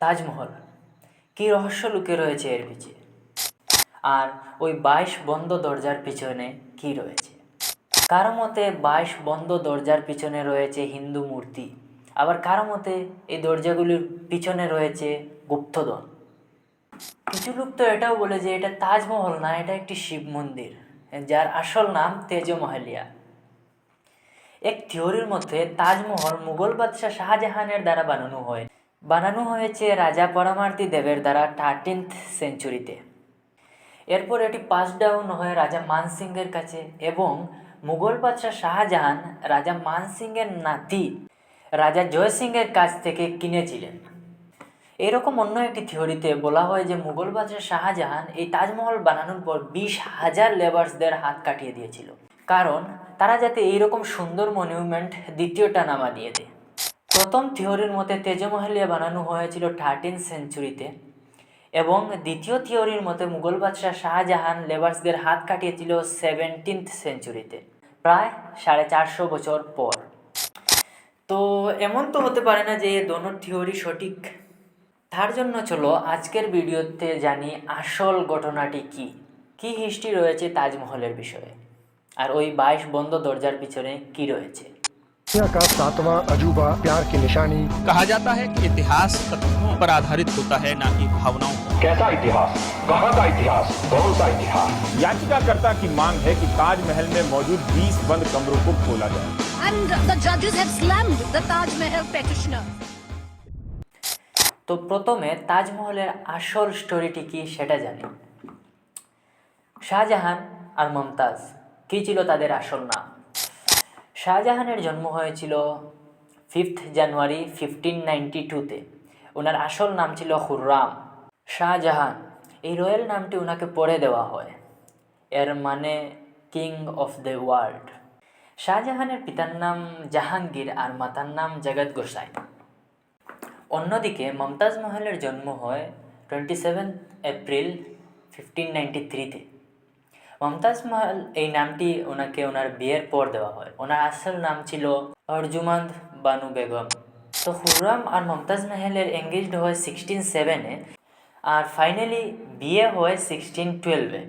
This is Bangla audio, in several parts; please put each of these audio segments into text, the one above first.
তাজমহল, কী রহস্য লুকিয়ে রয়েছে এর পিছে? আর ওই 22 বন্ধ দরজার পিছনে কি রয়েছে? কারো মতে 22 বন্ধ দরজার পিছনে রয়েছে হিন্দু মূর্তি, আবার কারো মতে এই দরজাগুলির পিছনে রয়েছে গুপ্তধন। কিছু লোক তো এটাও বলে যে এটা তাজমহল না, এটা একটি শিব মন্দির, যার আসল নাম তেজমহলিয়া। এক থিওরির মধ্যে তাজমহল মুঘল বাদশাহ শাহজাহানের দ্বারা বানানো হয়েছে রাজা পরমার্দি দেবের দ্বারা 13th সেঞ্চুরিতে। এরপর এটি পাস ডাউন হয় রাজা মানসিংহের কাছে এবং মুঘল বাদশাহ শাহজাহান রাজা মানসিংহের নাতি রাজা জয়সিংহের কাছ থেকে কিনেছিলেন। এরকম অন্য একটি থিওরিতে বলা হয় যে মুঘল বাদশাহ শাহজাহান এই তাজমহল বানানোর পর 20,000 লেবার্সদের হাত কাটিয়ে দিয়েছিল, কারণ তারা যাতে এইরকম সুন্দর মনিউমেন্ট দ্বিতীয়টা না বানিয়ে দেয়। প্রথম থিওরির মতে তেজমহলিয়া বানানো হয়েছিল 13th সেঞ্চুরিতে এবং দ্বিতীয় থিওরির মতে মুঘল বাদশাহ শাহজাহান লেবার্সদের হাত কাটিয়েছিল 17th সেঞ্চুরিতে, প্রায় 450 বছর পর। তো এমন তো হতে পারে না যে দোনো থিওরি সঠিক। তার জন্য চলো আজকের ভিডিওতে জানি আসল ঘটনাটি কি হিস্ট্রি রয়েছে তাজমহলের বিষয়ে, আর ওই 22 বন্ধ দরজার পিছনে কি রয়েছে। दुनिया का 7वां अजूबा प्यार की निशानी। कहा जाता है कि इतिहास तथ्यों पर आधारित होता है, ना कि भावनाओं पर। कैसा इतिहास, कहाँ का इतिहास, कौन सा इतिहास? याचिकाकर्ता की मांग है कि ताजमहल में मौजूद 20 बंद कमरों को खोला जाए। And the judges have slammed the Taj Mahal petitioner. তো প্রথমে তাজমহলের আসল স্টোরিটি কি সেটা জানি। শাহজাহান আর মমতাজ কী ছিল তাদের আসল নাম? শাহজাহানের জন্ম হয়েছিল 5th জানুয়ারি 1592-তে। ওনার আসল নাম ছিল খুররাম। শাহজাহান এই রয়্যাল নামটি ওনাকে পরে দেওয়া হয়, এর মানে কিং অফ দ্য ওয়ার্ল্ড। শাহজাহানের পিতার নাম জাহাঙ্গীর আর মাতার নাম জগৎ গোসাই। অন্যদিকে মমতাজ মহলের জন্ম হয় 27 এপ্রিল 1593-তে। মমতাজ মহল এই নামটি ওনাকে ওনার বিয়ের পর দেওয়া হয়। ওনার আসল নাম ছিল অর্জুমান্দ বানু বেগম। তো খুররাম আর মমতাজ মহলের এঙ্গেজড হয় 1607-এ আর ফাইনালি বিয়ে হয় 1612-এ।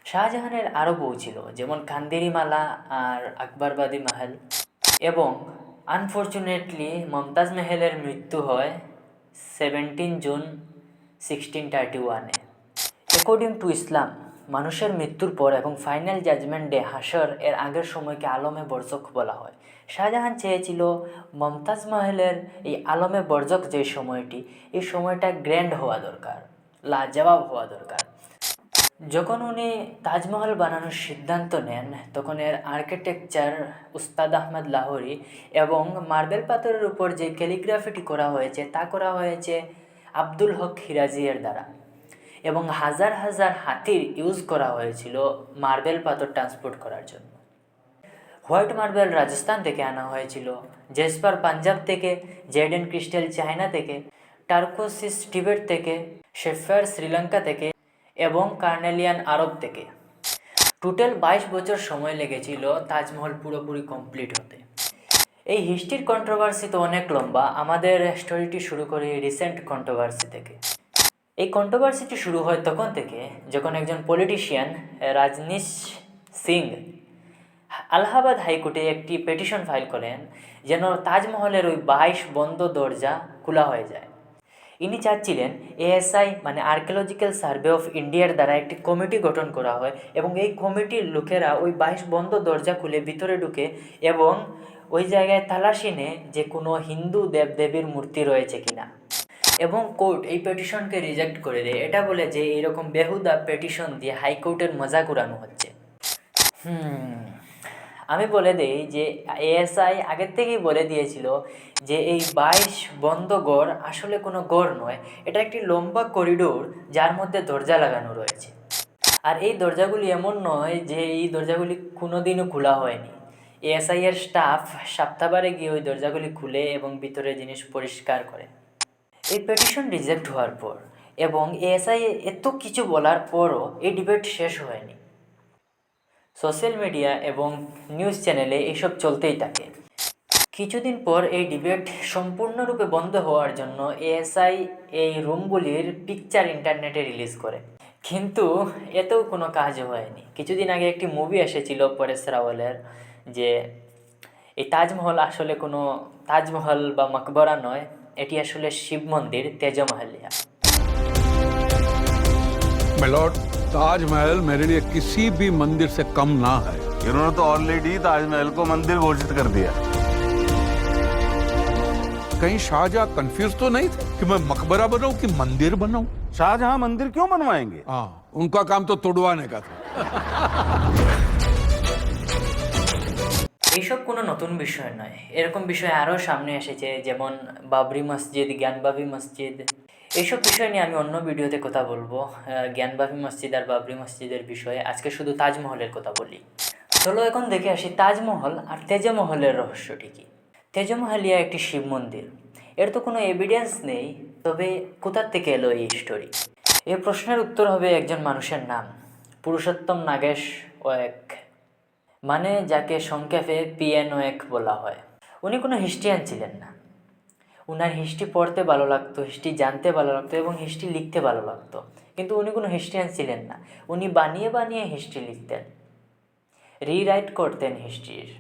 শাহজাহানের আরও বউ ছিল, যেমন কান্দেরি মালা আর আকবরবাদী মহল, এবং আনফর্চুনেটলি মমতাজ মহলের মৃত্যু হয় 17 জুন 1631-এ। অ্যাকর্ডিং টু ইসলাম, মানুষের মৃত্যুর পর এবং ফাইনাল জাজমেন্ট ডে হাসর এর আগের সময়কে আলমে বরজক বলা হয়। শাহজাহান চেয়েছিল মমতাজ মহলের এই আলমে বরজক যে সময়টি, এই সময়টা গ্র্যান্ড হওয়া দরকার, লাজবাব হওয়া দরকার। যখন উনি তাজমহল বানানোর সিদ্ধান্ত নেন তখন এর আর্কিটেকচার উস্তাদ আহমদ লাহোরি এবং মার্বেল পাথরের উপর যে ক্যালিগ্রাফিটি করা হয়েছে তা করা হয়েছে আব্দুল হক হিরাজিয়ের দ্বারা, এবং হাজার হাজার হাতির ইউজ করা হয়েছিল মার্বেল পাথর ট্রান্সপোর্ট করার জন্য। হোয়াইট মার্বেল রাজস্থান থেকে আনা হয়েছিল, জেসপার পাঞ্জাব থেকে, জেডেন ক্রিস্টাল চায়না থেকে, টার্কোসিস টিবেট থেকে, শেফার শ্রীলঙ্কা থেকে এবং কার্নেলিয়ান আরব থেকে। টোটাল 22 বছর সময় লেগেছিল তাজমহল পুরোপুরি কমপ্লিট হতে। এই হিস্ট্রির কন্ট্রোভার্সি তো অনেক লম্বা। আমাদের স্টোরিটি শুরু করি রিসেন্ট কন্ট্রোভার্সি থেকে। এই কন্ট্রোভার্সিটি শুরু হয় তখন থেকে যখন একজন পলিটিশিয়ান রাজনীশ সিং আলাহাবাদ হাইকোর্টে একটি পিটিশন ফাইল করেন যেন তাজমহলের ওই 22 বন্ধ দরজা খোলা হয়ে যায়। ইনি চাচ্ছিলেন এএসআই মানে আর্কিওলজিক্যাল সার্ভে অফ ইন্ডিয়ার দ্বারা একটি কমিটি গঠন করা হয় এবং এই কমিটির লোকেরা ওই 22 বন্ধ দরজা খুলে ভিতরে ঢুকে এবং ওই জায়গায় তালাশি নেয় যে কোনো হিন্দু দেবদেবীর মূর্তি রয়েছে কিনা, এবং কোর্ট এই পিটিশনকে রিজেক্ট করে দেয়। এটা বলে যে এইরকম বেহুদা পিটিশন দিয়ে হাইকোর্টের মজা উড়ানো হচ্ছে। আমি বলে দেই যে এএসআই আগের থেকেই বলে দিয়েছিল যে এই 22 বন্ধ গড় আসলে কোনো গড় নয়, এটা একটি লম্বা করিডোর যার মধ্যে দরজা লাগানো রয়েছে। আর এই দরজাগুলি এমন নয় যে এই দরজাগুলি কোনোদিনও খোলা হয়নি। এএসআই এর স্টাফ সপ্তাহবারে গিয়ে ওই দরজাগুলি খুলে এবং ভিতরে জিনিস পরিষ্কার করে। এই পিটিশন রিজেক্ট হওয়ার পর এবং এএসআই এত কিছু বলার পরও এই ডিবেট শেষ হয়নি। সোশ্যাল মিডিয়া এবং নিউজ চ্যানেলে এইসব চলতেই থাকে। কিছুদিন পর এই ডিবেট সম্পূর্ণরূপে বন্ধ হওয়ার জন্য এএসআই এই রুমগুলির পিকচার ইন্টারনেটে রিলিজ করে, কিন্তু এতেও কোনো কাজ হয়নি। কিছুদিন আগে একটি মুভি এসেছিল পরেশ রাওয়ালের, যে এই তাজমহল আসলে কোনো তাজমহল বা মকবরা নয়, এটি আসলে শিব মন্দির তেজমহলিয়া। मिलॉर्ड, ताजमहल मेरे लिए किसी भी मंदिर से कम ना है। इन्होंने तो ऑलरेडी ताजमहल को मंदिर घोषित कर दिया। कहीं शाहजहां कंफ्यूज तो नहीं थे कि मैं मकबरा बनाऊं कि मंदिर बनाऊं? शाहजहां मंदिर क्यों बनवाएंगे? हाँ, उनका काम तो तुड़वाने का था। এইসব কোনো নতুন বিষয় নয়, এরকম বিষয় আরও সামনে এসেছে, যেমন বাবরি মসজিদ, জ্ঞানবাপী মসজিদ। এইসব বিষয় নিয়ে আমি অন্য ভিডিওতে কথা বলবো, জ্ঞানবাপী মসজিদ আর বাবরি মসজিদের বিষয়ে। আজকে শুধু তাজমহলের কথা বলি। চলো এখন দেখে আসি তাজমহল আর তেজমহলের রহস্যটি কী। তেজমহলিয়া একটি শিব মন্দির, এর তো কোনো এভিডেন্স নেই, তবে কোথার থেকে এলো এই স্টোরি? এই প্রশ্নের উত্তর হবে একজন মানুষের নাম, পুরুষোত্তম নাগেশ ওয়েক, মানে যাকে সংক্ষেপে PNOK বলা হয়। উনি কোনো হিস্ট্রিয়ান ছিলেন না। উনার হিস্ট্রি পড়তে ভালো লাগতো, হিস্ট্রি জানতে ভালো লাগতো এবং হিস্ট্রি লিখতে ভালো লাগতো, কিন্তু উনি কোনো হিস্ট্রিয়ান ছিলেন না। উনি বানিয়ে বানিয়ে হিস্ট্রি লিখতেন, রিরাইট করতেন হিস্ট্রির।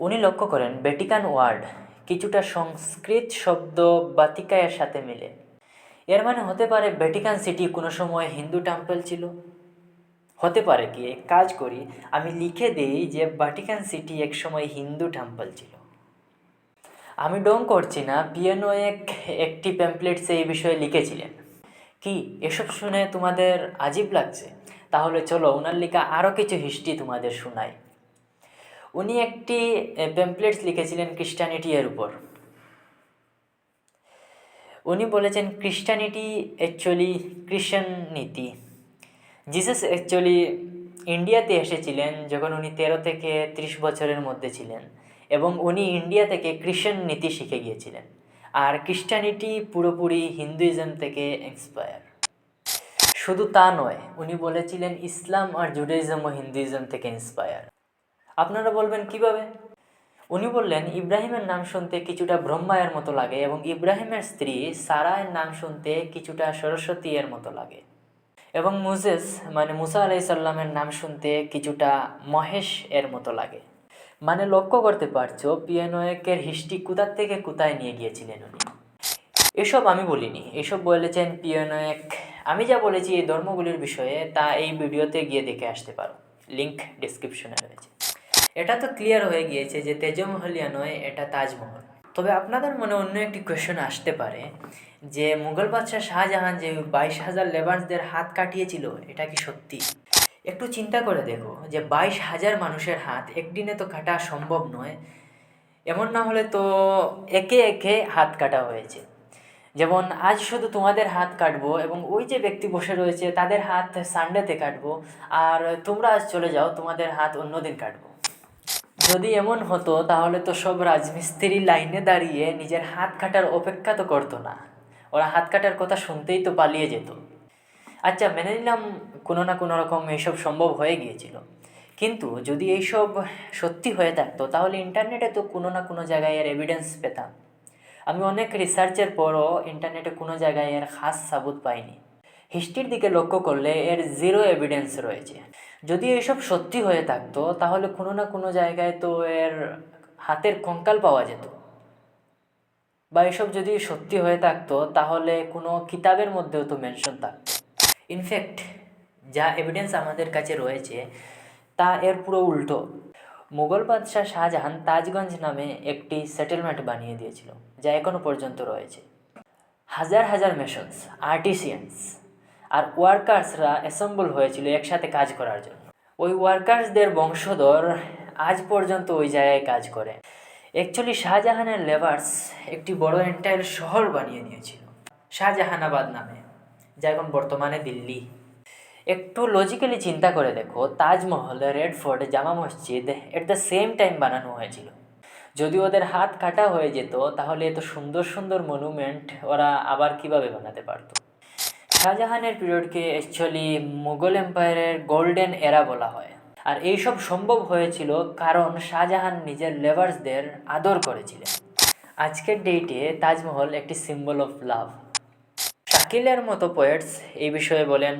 উনি লক্ষ্য করেন ভ্যাটিকান ওয়ার্ড কিছুটা সংস্কৃত শব্দ বাতিকায়ের সাথে মিলে। এর মানে হতে পারে ভ্যাটিকান সিটি কোনো সময় হিন্দু টেম্পল ছিল। হতে পারে কি, এক কাজ করি, আমি লিখে দিই যে ভ্যাটিকান সিটি এক সময় হিন্দু টেম্পল ছিল। আমি ডং করছি না, PNOK একটি প্যাম্পলেটসে এই বিষয়ে লিখেছিলেন। কি এসব শুনে তোমাদের আজীব লাগছে? তাহলে চলো ওনার লেখা আরও কিছু হিস্ট্রি তোমাদের শোনাই। উনি একটি প্যাম্পলেটস লিখেছিলেন খ্রিস্টানিটি এর উপর। উনি বলেছেন খ্রিস্টানিটি অ্যাকচুয়ালি খ্রিশ্চান নীতি। জিসাস অ্যাকচুয়ালি ইন্ডিয়াতে এসেছিলেন যখন উনি 13 থেকে 30 বছরের মধ্যে ছিলেন, এবং উনি ইন্ডিয়া থেকে খ্রিশ্চান নীতি শিখে গিয়েছিলেন। আর খ্রিস্টানিটি পুরোপুরি হিন্দুইজম থেকে ইন্সপায়ার। শুধু তা নয়, উনি বলেছিলেন ইসলাম আর জুডাইজম ও হিন্দুইজম থেকে ইন্সপায়ার। আপনারা বলবেন কিভাবে? উনি বললেন ইব্রাহিমের নাম শুনতে কিছুটা ব্রহ্মায়ের মতো লাগে এবং ইব্রাহিমের স্ত্রী সারায়ের নাম শুনতে কিছুটা সরস্বতী এর মতো লাগে, এবং মুসেস মানে মুসা আলাইসাল্লামের নাম শুনতে কিছুটা মহেশ এর মতো লাগে। মানে লক্ষ্য করতে পারছো PNOK এর হিস্ট্রি কোথার থেকে কোথায় নিয়ে গিয়েছিলেন উনি। এসব আমি বলিনি, এসব বলেছেন PNOK। আমি যা বলেছি এই ধর্মগুলির বিষয়ে তা এই ভিডিওতে গিয়ে দেখে আসতে পারো, লিংক ডিসক্রিপশনে রয়েছে। এটা তো ক্লিয়ার হয়ে গিয়েছে যে তেজমহলিয়া নয়, এটা তাজমহল। তবে আপনাদের মনে অন্য একটি কোয়েশ্চেন আসতে পারে যে মুঘল বাদশাহ শাহজাহান যে 22,000 লেবার্সদের হাত কাটিয়েছিল, এটা কি সত্যি? একটু চিন্তা করে দেখো যে 22,000 মানুষের হাত একদিনে তো কাটা সম্ভব নয়। এমন না হলে তো একে একে হাত কাটা হয়েছে। যেমন আজ শুধু তোমাদের হাত কাটবো এবং ওই যে ব্যক্তি বসে রয়েছে তাদের হাত সানডেতে কাটবো, আর তোমরা আজ চলে যাও, তোমাদের হাত অন্যদিন কাটবো। যদি এমন হতো তাহলে তো সব রাজমিস্ত্রি লাইনে দাঁড়িয়ে নিজের হাত কাটার অপেক্ষা তো করতো না, ওরা হাত কাটার কথা শুনতেই তো পালিয়ে যেত। আচ্ছা, মেনে নিলাম কোনো না কোনো রকম এইসব সম্ভব হয়ে গিয়েছিল, কিন্তু যদি এইসব সত্যি হয়ে থাকতো তাহলে ইন্টারনেটে তো কোনো না কোনো জায়গায় এর এভিডেন্স পেতাম। আমি অনেক রিসার্চের পরও ইন্টারনেটে কোনো জায়গায় এর খাস সাবুত পাইনি। হিস্ট্রির দিকে লক্ষ্য করলে এর জিরো এভিডেন্স রয়েছে। যদি এইসব সত্যি হয়ে থাকতো তাহলে কোনো না কোনো জায়গায় তো এর হাতের কঙ্কাল পাওয়া যেত, বা এসব যদি সত্যি হয়ে থাকতো তাহলে কোনো কিতাবের মধ্যেও তো মেনশন থাকতো। ইনফ্যাক্ট যা এভিডেন্স আমাদের কাছে রয়েছে তা এর পুরো উল্টো। মুঘল বাদশাহ শাহজাহান তাজগঞ্জ নামে একটি সেটেলমেন্ট বানিয়ে দিয়েছিল, যা এখনও পর্যন্ত রয়েছে। হাজার হাজার মেশনস, আর্টিসিয়ানস আর ওয়ার্কার্সরা অ্যাসেম্বল হয়েছিল একসাথে কাজ করার জন্য। ওই ওয়ার্কার্সদের বংশধর আজ পর্যন্ত ওই জায়গায় কাজ করে। অ্যাকচুয়ালি শাহজাহানের লেবার্স একটি বড় এন্টায়ার শহর বানিয়ে নিয়েছিল শাহজাহানাবাদ নামে, যা এখন বর্তমানে দিল্লি। একটু লজিক্যালি চিন্তা করে দেখো, তাজমহল, রেড ফোর্ট, জামা মসজিদ এট দ্য সেম টাইম বানানো হয়েছিল। যদি ওদের হাত কাটা হয়ে যেত তাহলে এত সুন্দর সুন্দর মনুমেন্ট ওরা আবার কিভাবে বানাতে পারতো? শাহজাহানের পিরিয়ডকে অ্যাকচুয়ালি মুঘল এম্পায়ারের গোল্ডেন এরা বলা হয়। আর এইসব সম্ভব হয়েছিল কারণ শাহজাহান নিজের লেভার্সদের আদর করেছিলেন। আজকের ডেটে তাজমহল একটি সিম্বল অফ লাভ। শাকিলের মতো পোয়েটস এই বিষয়ে বলেন,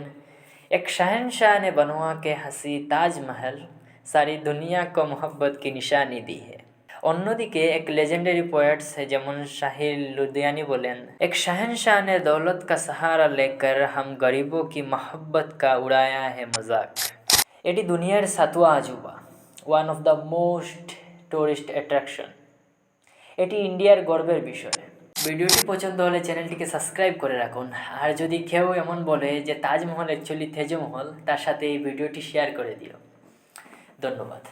এক शहंशाह ने बनवा के हंसी ताजमहल सारी दुनिया को मोहब्बत की निशानी दी है। অন্যদিকে এক লেজেন্ডারি পোয়েটস যেমন শাহির লুধিয়ানি বলেন, এক शहंशाह ने दौलत का सहारा लेकर हम गरीबों की मोहब्बत का उड़ाया है मजाक। এটি দুনিয়ার সাতওয়া আজুবা, one of the most tourist attraction. এটি ইন্ডিয়ার গর্বের বিষয়। ভিডিওটি পছন্দ হলে চ্যানেলটিকে সাবস্ক্রাইব করে রাখুন। আর যদি কেউ এমন বলে যে তাজমহল অ্যাকচুয়ালি তেজমহল, তার সাথে এই ভিডিওটি শেয়ার করে দিও। ধন্যবাদ।